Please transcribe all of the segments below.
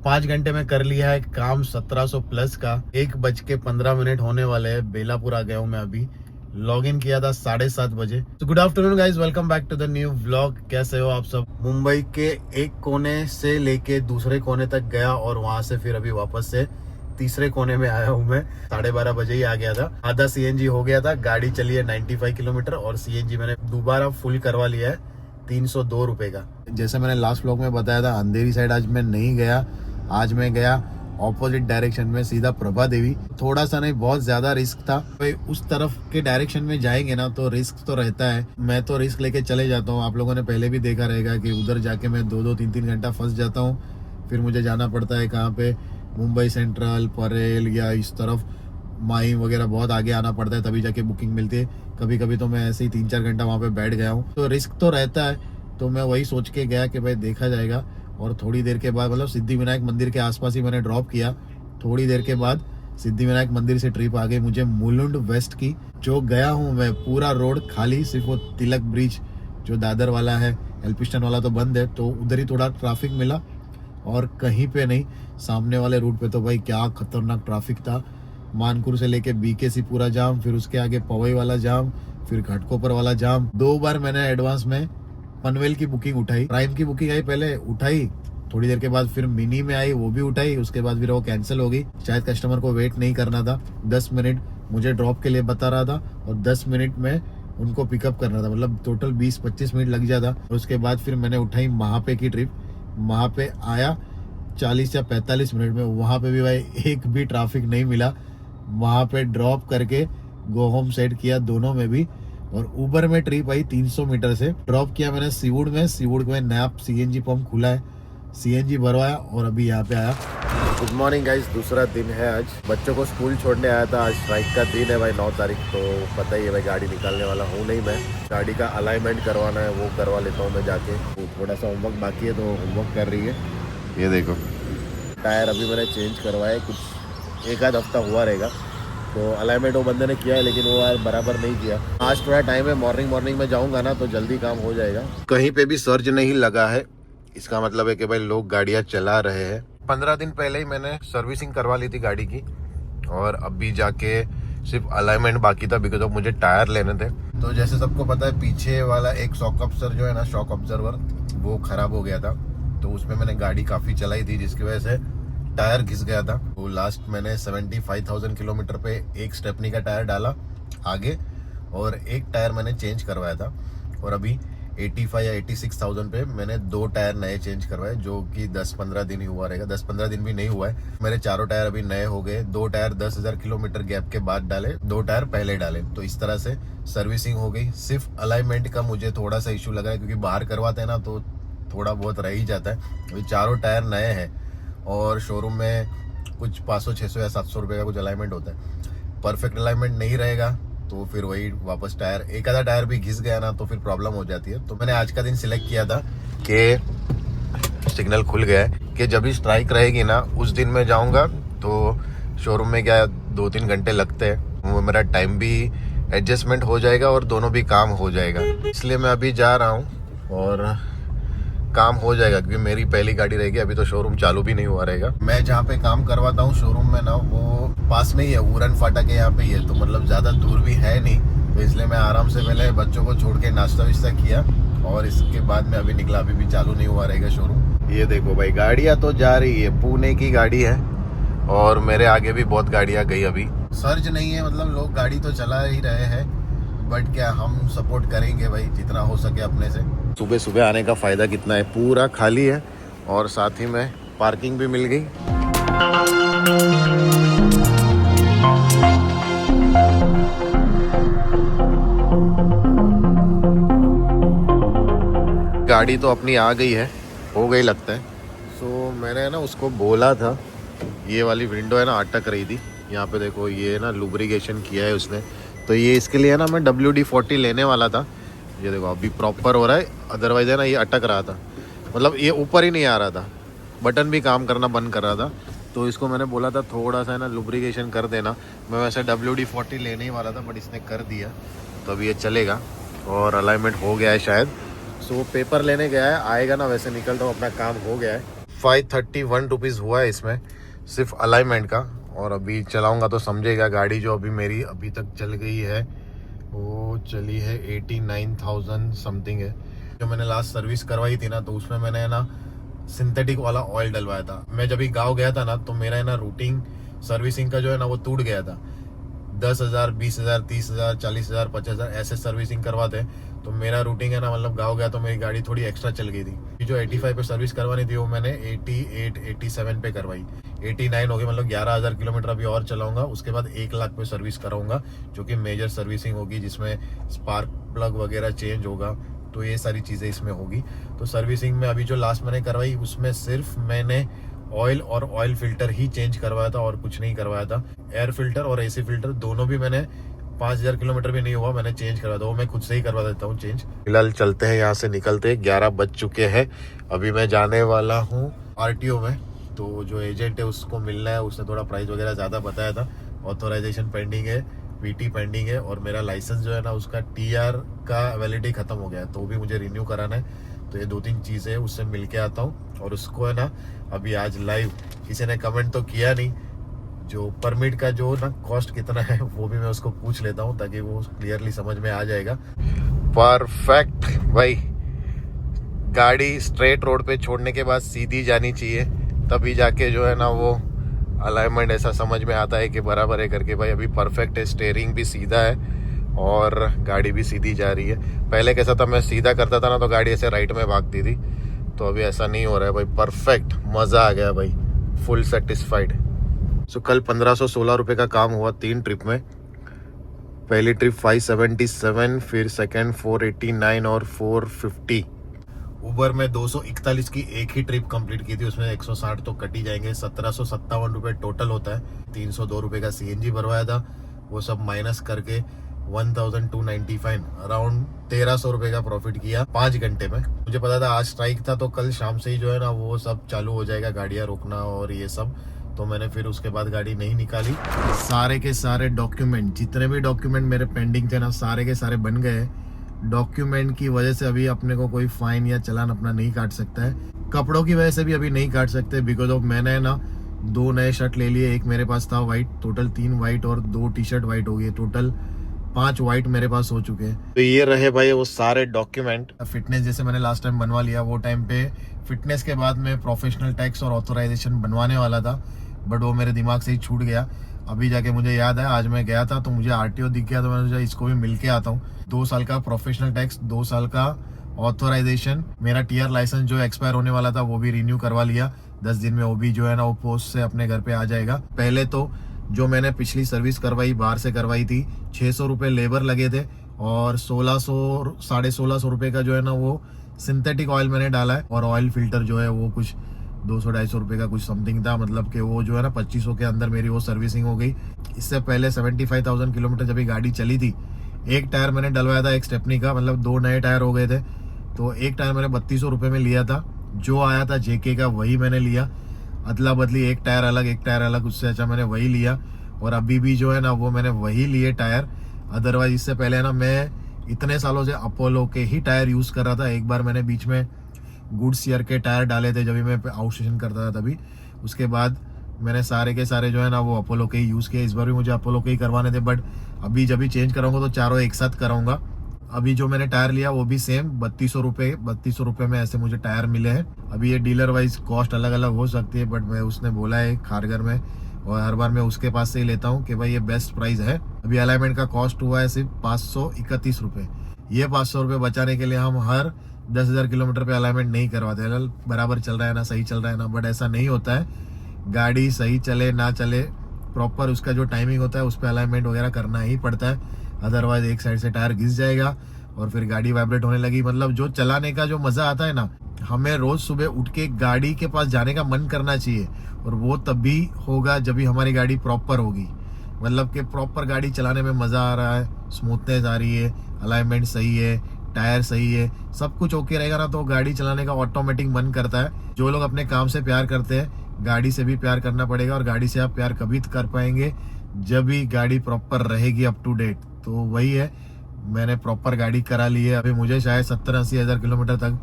5 घंटे में कर लिया है काम 1700 प्लस का। 1:15 होने वाले हैं। बेलापुर आ गया हूँ मैं अभी। लॉग इन किया था 7:30 बजे। तो good afternoon guys, welcome back to the new vlog. कैसे हो आप सब? मुंबई के एक कोने से लेके दूसरे कोने तक गया और वहां से फिर अभी वापस से तीसरे कोने में आया हूँ मैं। 12:30 बजे ही आ गया था। आधा सीएनजी हो गया था। गाड़ी चली है 95 किलोमीटर और सीएनजी मैंने दोबारा फुल करवा लिया है 302 रुपए का। जैसे मैंने लास्ट व्लॉग में बताया था, अंधेरी साइड आज मैं नहीं गया। आज मैं गया ऑपोजिट डायरेक्शन में, सीधा प्रभा देवी। थोड़ा सा नहीं, बहुत ज्यादा रिस्क था। भाई उस तरफ के डायरेक्शन में जाएंगे ना तो रिस्क तो रहता है। मैं तो रिस्क लेके चले जाता हूँ। आप लोगों ने पहले भी देखा रहेगा कि उधर जाके मैं 2-2, 3-3 घंटा फंस जाता हूँ। फिर मुझे जाना पड़ता है कहाँ पे, मुंबई सेंट्रल, परेल या इस तरफ माही वगैरह बहुत आगे आना पड़ता है, तभी जाके बुकिंग मिलती है। कभी कभी तो मैं ऐसे ही 3-4 घंटा वहाँ पे बैठ गया हूँ। तो रिस्क तो रहता है। तो मैं वही सोच के गया कि भाई देखा जाएगा। और थोड़ी देर के बाद, मतलब सिद्धिविनायक मंदिर के आसपास ही मैंने ड्रॉप किया। थोड़ी देर के बाद सिद्धिविनायक मंदिर से ट्रिप आ गई मुझे मुलुंड वेस्ट की। जो गया हूँ मैं, पूरा रोड खाली, सिर्फ वो तिलक ब्रिज जो दादर वाला है, एल्पिस्टन वाला तो बंद है, तो उधर ही थोड़ा ट्रैफिक मिला और कहीं पे नहीं। सामने वाले रूट पे तो भाई क्या खतरनाक ट्रैफिक था। मानकुर से लेके बीकेसी पूरा जाम, फिर उसके आगे पवई वाला जाम, फिर घाटकोपर वाला जाम। 2 बार मैंने एडवांस में पनवेल की बुकिंग उठाई। प्राइम की बुकिंग आई पहले, उठाई। थोड़ी देर के बाद फिर मिनी में आई, वो भी उठाई। उसके बाद फिर वो कैंसिल हो गई। शायद कस्टमर को वेट नहीं करना था। 10 मिनट मुझे ड्रॉप के लिए बता रहा था और 10 मिनट में उनको पिकअप करना था। मतलब टोटल 20-25 मिनट लग जाता। और उसके बाद फिर मैंने उठाई महापे की ट्रिप। वहां पे आया 40 या 45 मिनट में। वहां पे भी भाई एक भी ट्रैफिक नहीं मिला। वहां पे ड्रॉप करके गो होम सेट किया दोनों में भी। और ऊबर में ट्रिप आई 300 मीटर से। ड्रॉप किया मैंने सीवुड में। सीवुड में नया सीएनजी पंप खुला है, सीएनजी भरवाया और अभी यहाँ पे आया। गुड मॉर्निंग गाइस, दूसरा दिन है आज। बच्चों को स्कूल छोड़ने आया था। आज स्ट्राइक का दिन है भाई, 9 तारीख। तो पता ही है भाई, गाड़ी निकालने वाला हूँ नहीं मैं। गाड़ी का अलाइनमेंट करवाना है, वो करवा लेता हूँ मैं जाके। तो थोड़ा सा होमवर्क बाकी है, तो होमवर्क कर रही है। ये देखो, टायर अभी मैंने चेंज करवाए, कुछ 1 आध हफ्ता हुआ रहेगा। तो अलाइनमेंट वो बंदे ने किया है, लेकिन वो यार बराबर नहीं किया। आज थोड़ा टाइम है, मॉर्निंग में जाऊंगा ना तो जल्दी काम हो जाएगा। कहीं पे भी सर्च नहीं लगा है, इसका मतलब है कि भाई लोग गाड़ियां चला रहे हैं। 15 दिन पहले ही मैंने सर्विसिंग करवा ली थी गाड़ी की और अभी जाके सिर्फ अलाइनमेंट बाकी था, बिकॉज मुझे टायर लेने थे। तो जैसे सबको पता है, पीछे वाला एक शॉक ऑब्जर्वर जो है ना, शॉक ऑब्जर्वर, वो खराब हो गया था। तो उसमें मैंने गाड़ी काफी चलाई थी, जिसकी वजह से टायर घिस गया था। वो लास्ट मैंने 75,000 किलोमीटर पे एक स्टेपनी का टायर डाला आगे, और एक टायर मैंने चेंज करवाया था। और अभी 85 या 86,000 पे मैंने 2 टायर नए चेंज करवाए, जो कि 10-15 दिन ही हुआ रहेगा। 10-15 दिन भी नहीं हुआ है। मेरे 4 टायर अभी नए हो गए। 2 टायर 10,000 किलोमीटर गैप के बाद डाले, 2 टायर पहले डाले। तो इस तरह से सर्विसिंग हो गई। सिर्फ अलाइनमेंट का मुझे थोड़ा सा इशू लगा है, क्योंकि बाहर करवाते हैं ना तो थोड़ा बहुत रह ही जाता है। अभी 4 टायर नए हैं और शोरूम में कुछ 500, 600 या 700 रुपये का कुछ अलाइनमेंट होता है। परफेक्ट अलाइनमेंट नहीं रहेगा तो फिर वही वापस टायर, एक आधा टायर भी घिस गया ना तो फिर प्रॉब्लम हो जाती है। तो मैंने आज का दिन सिलेक्ट किया था कि सिग्नल खुल गया है कि जब भी स्ट्राइक रहेगी ना उस दिन मैं जाऊंगा। तो शोरूम में क्या 2-3 घंटे लगते हैं, वो मेरा टाइम भी एडजस्टमेंट हो जाएगा और दोनों भी काम हो जाएगा। इसलिए मैं अभी जा रहा हूँ और काम हो जाएगा, क्योंकि मेरी पहली गाड़ी रहेगी। अभी तो शोरूम चालू भी नहीं हुआ रहेगा। मैं जहाँ पे काम करवाता हूँ शोरूम में ना, वो पास में ही है, उरन फाटा के यहाँ पे ही है। तो मतलब ज्यादा दूर भी है नहीं। तो इसलिए मैं आराम से पहले बच्चों को छोड़ के नाश्ता विश्ता किया और इसके बाद में अभी निकला। अभी भी चालू नहीं हुआ रहेगा शोरूम। ये देखो भाई, गाड़ियाँ तो जा रही है। पुणे की गाड़ी है और मेरे आगे भी बहुत गाड़ियाँ गई। अभी सर्च नहीं है, मतलब लोग गाड़ी तो चला ही रहे हैं, बट क्या हम सपोर्ट करेंगे भाई जितना हो सके अपने से। सुबह सुबह आने का फायदा कितना है, पूरा खाली है और साथ ही में पार्किंग भी मिल गई। गाड़ी तो अपनी आ गई है, हो गई लगता है। सो मैंने ना उसको बोला था, ये वाली विंडो है ना अटक रही थी। यहाँ पे देखो, ये ना लुब्रिकेशन किया है उसने। तो ये इसके लिए ना मैं WD-40 लेने वाला था। ये देखो अभी प्रॉपर हो रहा है, अदरवाइज है ना ये अटक रहा था। मतलब ये ऊपर ही नहीं आ रहा था, बटन भी काम करना बंद कर रहा था। तो इसको मैंने बोला था थोड़ा सा है ना लुब्रिकेशन कर देना। मैं वैसे WD-40 लेने ही वाला था, बट इसने कर दिया। तो अभी ये चलेगा और अलाइनमेंट हो गया है शायद। सो पेपर लेने गया है, आएगा ना, वैसे निकलता हूँ, अपना काम हो गया है। 531 रुपीज़ हुआ है इसमें सिर्फ अलाइनमेंट का। और अभी चलाऊंगा तो समझेगा। गाड़ी जो अभी मेरी अभी तक चल गई है वो चली है 89,000 समथिंग है। जो मैंने लास्ट सर्विस करवाई थी ना, तो उसमें मैंने ना सिंथेटिक वाला ऑयल डलवाया था। मैं जब भी गाँव गया था ना, तो मेरा है ना रूटीन सर्विसिंग का जो है ना वो टूट गया था। 10,000, 20,000, 30,000, 40,000, 50,000 ऐसे सर्विसिंग करवाते हैं। तो मेरा रूटीन है ना, मतलब गाँव गया तो मेरी गाड़ी थोड़ी एक्स्ट्रा चल गई थी। जो 85 पे सर्विस करवानी थी वो मैंने 88, 87 पे करवाई। 89 हो गई, मतलब 11,000 किलोमीटर अभी और चलाऊंगा। उसके बाद 1 लाख पे सर्विस कराऊंगा, जो कि मेजर सर्विसिंग होगी, जिसमें स्पार्क प्लग वगैरह चेंज होगा। तो ये सारी चीज़ें इसमें होगी। तो सर्विसिंग में अभी जो लास्ट मैंने करवाई उसमें सिर्फ मैंने ऑयल और ऑयल फिल्टर ही चेंज करवाया था और कुछ नहीं करवाया था। एयर फिल्टर और एसी फिल्टर दोनों भी मैंने 5,000 किलोमीटर भी नहीं हुआ मैंने चेंज करवा था, वो मैं खुद से ही करवा देता हूँ चेंज। फिलहाल चलते हैं यहाँ से, निकलते हैं। 11 बज चुके हैं। अभी मैं जाने वाला हूँ RTO में। तो जो एजेंट है उसको मिलना है। उसने थोड़ा प्राइस वगैरह ज़्यादा बताया था। ऑथोराइजेशन पेंडिंग है, PT पेंडिंग है, और मेरा लाइसेंस जो है ना उसका TR का वैलिडिटी ख़त्म हो गया है, तो वो भी मुझे रिन्यू कराना है। तो ये 2-3 चीज़ें है, उससे मिल के आता हूँ। और उसको है ना अभी आज लाइव, किसी ने कमेंट तो किया नहीं, जो परमिट का जो ना कॉस्ट कितना है वो भी मैं उसको पूछ लेता हूँ, ताकि वो क्लियरली समझ में आ जाएगा। परफेक्ट भाई। गाड़ी स्ट्रेट रोड पे छोड़ने के बाद सीधी जानी चाहिए, तभी जाके जो है ना वो अलाइनमेंट ऐसा समझ में आता है कि बराबर है करके। भाई अभी परफेक्ट है, स्टेयरिंग भी सीधा है और गाड़ी भी सीधी जा रही है। पहले कैसा था, मैं सीधा करता था ना तो गाड़ी ऐसे राइट में भागती थी। तो अभी ऐसा नहीं हो रहा है भाई। परफेक्ट, मज़ा आ गया भाई, फुल सेटिस्फाइड। सो कल 1516 रुपये का काम हुआ 3 ट्रिप में। पहली ट्रिप 577, फिर सेकंड 489 और 450। उबर में 241 की एक ही ट्रिप कंप्लीट की थी, उसमें 160 तो कट ही जाएंगे। 1757 रुपये टोटल होता है। 302 रुपये का CNG भरवाया था, वो सब माइनस करके 1295, अराउंड 1300 रुपये का प्रॉफिट किया 5 घंटे में। मुझे पता था आज स्ट्राइक था, तो कल शाम से ही जो है ना वो सब चालू हो जाएगा, गाड़ियाँ रोकना और ये सब। तो मैंने फिर उसके बाद गाड़ी नहीं निकाली। सारे के सारे डॉक्यूमेंट, जितने भी डॉक्यूमेंट मेरे पेंडिंग थे ना, सारे के सारे बन गए। डॉक्यूमेंट की वजह से अभी अपने को कोई फाइन या चालान अपना नहीं काट सकता है। कपड़ों की वजह से भी अभी नहीं काट सकते, बिकॉज ऑफ मैंने ना 2 नए शर्ट ले लिए। एक मेरे पास था वाइट, टोटल 3 वाइट और 2 टी-शर्ट वाइट हो गए। टोटल 5 वाइट मेरे पास हो चुके हैं। तो ये रहे भाई वो सारे डॉक्यूमेंट। फिटनेस जैसे मैंने लास्ट टाइम बनवा लिया, वो टाइम पे फिटनेस के बाद में प्रोफेशनल टैक्स और ऑथोराइजेशन बनवाने वाला था, बट वो मेरे दिमाग से ही छूट गया। अभी जाके मुझे याद है, आज मैं गया था तो मुझे RTO दिख गया, तो मैंने सोचा इसको भी मिल के आता हूँ। 2 साल का प्रोफेशनल टैक्स, 2 साल का ऑथोराइजेशन, मेरा TR लाइसेंस जो एक्सपायर होने वाला था वो भी रिन्यू करवा लिया 10 दिन में। वो भी जो है ना वो पोस्ट से अपने घर पे आ जाएगा। पहले तो जो मैंने पिछली सर्विस करवाई, बाहर से करवाई थी, 600 रुपये लेबर लगे थे और 1600, 1650 रुपये का जो है ना वो सिंथेटिक ऑयल मैंने डाला है। और ऑयल फिल्टर जो है वो कुछ 200-250 रुपये का कुछ समथिंग था, मतलब कि वो जो है ना 2500 के अंदर मेरी वो सर्विसिंग हो गई। इससे पहले 75,000 किलोमीटर जब ये गाड़ी चली थी, एक टायर मैंने डलवाया था, एक स्टेपनी का, मतलब 2 नए टायर हो गए थे। तो एक टायर मैंने 3200 रुपये में लिया था, जो आया था JK का वही मैंने लिया। अदला बदली, एक टायर अलग एक टायर अलग, उससे अच्छा मैंने वही लिया। और अभी भी जो है ना वो मैंने वही लिए टायर। अदरवाइज इससे पहले ना मैं इतने सालों से अपोलो के ही टायर यूज़ कर रहा था। एक बार मैंने बीच में गुड्स ईयर के टायर डाले थे जब भी मैं आउट स्टेशन करता था तभी। उसके बाद मैंने सारे के सारे जो है ना वो अपोलो के ही यूज़ किए। इस बार भी मुझे अपोलो के ही करवाने थे, बट अभी जब भी चेंज कराऊंगा तो चारों एक साथ कराऊंगा। अभी जो मैंने टायर लिया वो भी सेम 3200 रुपये में ऐसे मुझे टायर मिले हैं। अभी ये डीलर वाइज कॉस्ट अलग अलग हो सकती है, बट मैं उसने बोला है खारगर में, और हर बार मैं उसके पास से ही लेता हूँ कि भाई ये बेस्ट प्राइस है। अभी अलाइनमेंट का कॉस्ट हुआ है सिर्फ 531 रुपये। ये 500 रुपये बचाने के लिए हम हर 10,000 किलोमीटर पे अलाइनमेंट नहीं करवाते। बराबर चल रहा है ना, सही चल रहा है ना, बट ऐसा नहीं होता है। गाड़ी सही चले ना चले, प्रॉपर उसका जो टाइमिंग होता है उस पर अलाइनमेंट वगैरह करना ही पड़ता है। अदरवाइज एक साइड से टायर घिस जाएगा और फिर गाड़ी वाइब्रेट होने लगी। मतलब जो चलाने का जो मज़ा आता है ना, हमें रोज़ सुबह उठ के गाड़ी के पास जाने का मन करना चाहिए, और वो तभी होगा जब भी हमारी गाड़ी प्रॉपर होगी। मतलब कि प्रॉपर गाड़ी चलाने में मज़ा आ रहा है, स्मूथनेस आ रही है, अलाइनमेंट सही है, टायर सही है, सब कुछ ओके रहेगा ना, तो गाड़ी चलाने का ऑटोमेटिक मन करता है। जो लोग अपने काम से प्यार करते हैं, गाड़ी से भी प्यार करना पड़ेगा। और गाड़ी से आप प्यार कभी कर पाएंगे जब भी गाड़ी प्रॉपर रहेगी, अप टू डेट। तो वही है, मैंने प्रॉपर गाड़ी करा ली है। अभी मुझे शायद 70-80 हज़ार किलोमीटर तक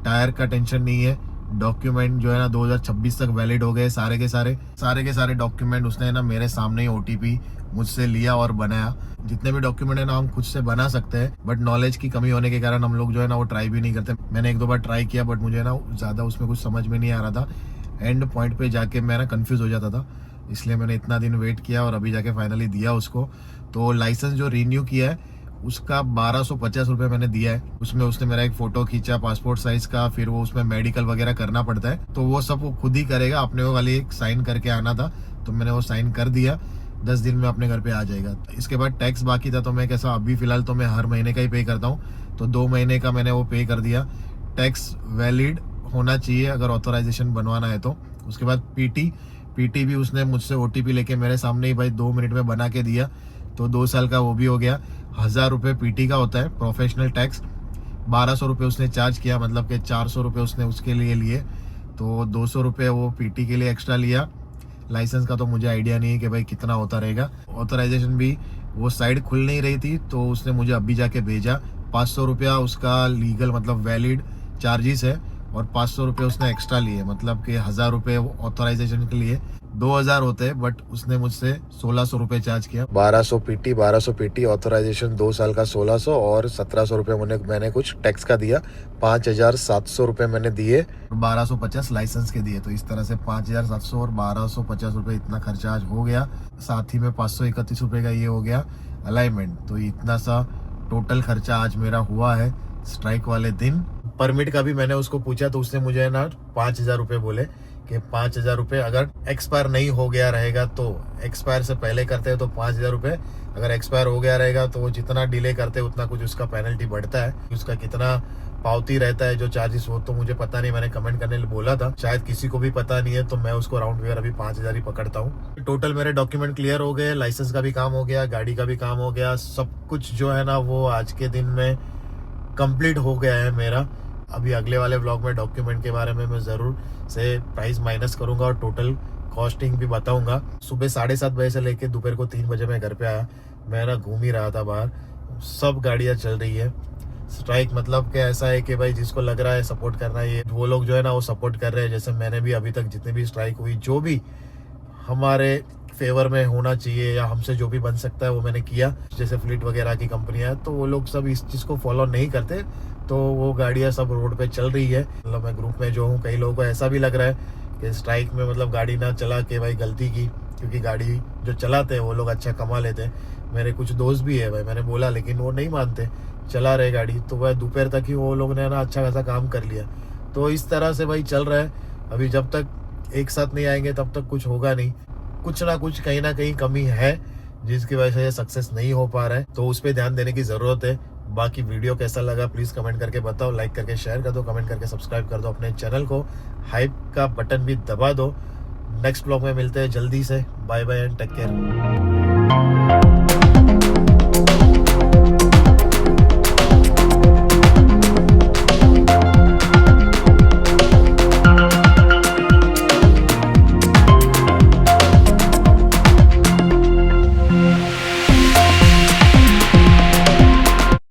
टायर का टेंशन नहीं है। डॉक्यूमेंट जो है ना 2026 तक वैलिड हो गए, सारे के सारे डॉक्यूमेंट उसने ना मेरे सामने ही OTP मुझसे लिया और बनाया। जितने भी डॉक्यूमेंट है ना हम खुद से बना सकते हैं, बट नॉलेज की कमी होने के कारण हम लोग जो है ना वो ट्राई भी नहीं करते। मैंने 1-2 बार ट्राई किया, बट मुझे ना ज़्यादा उसमें कुछ समझ में नहीं आ रहा था। एंड पॉइंट पे जाके मैं ना कंफ्यूज हो जाता था, इसलिए मैंने इतना दिन वेट किया और अभी जाके फाइनली दिया उसको। तो लाइसेंस जो रीन्यू किया है उसका 1250 रुपये मैंने दिया है। उसमें उसने मेरा एक फोटो खींचा पासपोर्ट साइज का, फिर वो उसमें मेडिकल वगैरह करना पड़ता है, तो वो सब वो खुद ही करेगा। अपने को खाली एक साइन करके आना था, तो मैंने वो साइन कर दिया। 10 दिन में अपने घर पे आ जाएगा। इसके बाद टैक्स बाकी था, तो मैं कैसा अभी फिलहाल तो मैं हर महीने का ही पे करता हूँ, तो 2 महीने का मैंने वो पे कर दिया। टैक्स वैलिड होना चाहिए अगर ऑथोराइजेशन बनवाना है तो। उसके बाद पीटी भी उसने मुझसे OTP लेके मेरे सामने ही भाई 2 मिनट में बना के दिया, तो 2 साल का वो भी हो गया। 1000 रुपये पीटी का होता है प्रोफेशनल टैक्स। 1200 रुपये उसने चार्ज किया, मतलब कि 400 रुपये उसने उसके लिए तो 200 रुपये वो पीटी के लिए एक्स्ट्रा लिया। लाइसेंस का तो मुझे आइडिया नहीं है कि भाई कितना होता रहेगा। ऑथराइजेशन भी वो साइड खुल नहीं रही थी, तो उसने मुझे अभी जाके भेजा। 500 रुपया उसका लीगल मतलब वैलिड चार्जेस है, और 500 रुपये उसने एक्स्ट्रा लिए, मतलब कि 1000 रुपये ऑथराइजेशन के लिए 2000 होते हैं, बट उसने मुझसे 1600 रुपये चार्ज किया। 1200 पीटी ऑथराइजेशन 2 साल का 1600, और 1700 रुपये मैंने कुछ टैक्स का दिया। 5700 रुपये मैंने दिए, 1250 लाइसेंस के दिए। तो इस तरह से 5700 और 1250 रुपये इतना खर्चा आज हो गया। साथ ही में 531 रुपये का ये हो गया अलाइनमेंट। तो इतना सा टोटल खर्चा आज मेरा हुआ है स्ट्राइक वाले दिन। परमिट का भी मैंने उसको पूछा, तो उसने मुझे ना 5000 रुपये बोले कि 5000 रुपये अगर एक्सपायर नहीं हो गया रहेगा तो। एक्सपायर से पहले करते हैं तो 5000 रुपये, अगर एक्सपायर हो गया रहेगा तो वो जितना डिले करते हैं उतना कुछ उसका पेनल्टी बढ़ता है। उसका कितना पावती रहता है जो चार्जेस, वो तो मुझे पता नहीं, मैंने कमेंट करने बोला था, शायद किसी को भी पता नहीं है, तो मैं उसको राउंड फिगर अभी 5000 ही पकड़ता हूँ। टोटल मेरे डॉक्यूमेंट क्लियर हो गए, लाइसेंस का भी काम हो गया, गाड़ी का भी काम हो गया, सब कुछ जो है ना वो आज के दिन में कंप्लीट हो गया है मेरा। अभी अगले वाले ब्लॉग में डॉक्यूमेंट के बारे में मैं ज़रूर से प्राइस माइनस करूंगा और टोटल कॉस्टिंग भी बताऊंगा। सुबह 7:30 बजे से लेकर दोपहर को 3 बजे मैं घर पे आया। मैं ना घूम ही रहा था बाहर, सब गाड़ियाँ चल रही है। स्ट्राइक मतलब कि ऐसा है कि भाई जिसको लग रहा है सपोर्ट करना है, ये वो लोग जो है ना वो सपोर्ट कर रहे हैं। जैसे मैंने भी अभी तक जितनी भी स्ट्राइक हुई, जो भी हमारे फेवर में होना चाहिए या हमसे जो भी बन सकता है वो मैंने किया। जैसे फ्लीट वगैरह की कंपनियां, तो वो लोग सब इस चीज़ को फॉलो नहीं करते, तो वो गाड़ियां सब रोड पे चल रही है। मतलब मैं ग्रुप में जो हूँ, कई लोगों को ऐसा भी लग रहा है कि स्ट्राइक में मतलब गाड़ी ना चला के भाई गलती की, क्योंकि गाड़ी जो चलाते हैं वो लोग अच्छा कमा लेते हैं। मेरे कुछ दोस्त भी है भाई, मैंने बोला लेकिन वो नहीं मानते, चला रहे गाड़ी, तो वह दोपहर तक ही वो लोग ने ना अच्छा खासा काम कर लिया। तो इस तरह से भाई चल रहा है। अभी जब तक एक साथ नहीं आएंगे तब तक कुछ होगा नहीं। कुछ ना कुछ कहीं ना कहीं कमी है जिसकी वजह से सक्सेस नहीं हो पा रहा है, तो उस पर ध्यान देने की जरूरत है। बाकी वीडियो कैसा लगा प्लीज कमेंट करके बताओ, लाइक करके शेयर कर दो, कमेंट करके सब्सक्राइब कर दो अपने चैनल को, हाइप का बटन भी दबा दो। नेक्स्ट ब्लॉग में मिलते हैं जल्दी से। Bye bye and take care.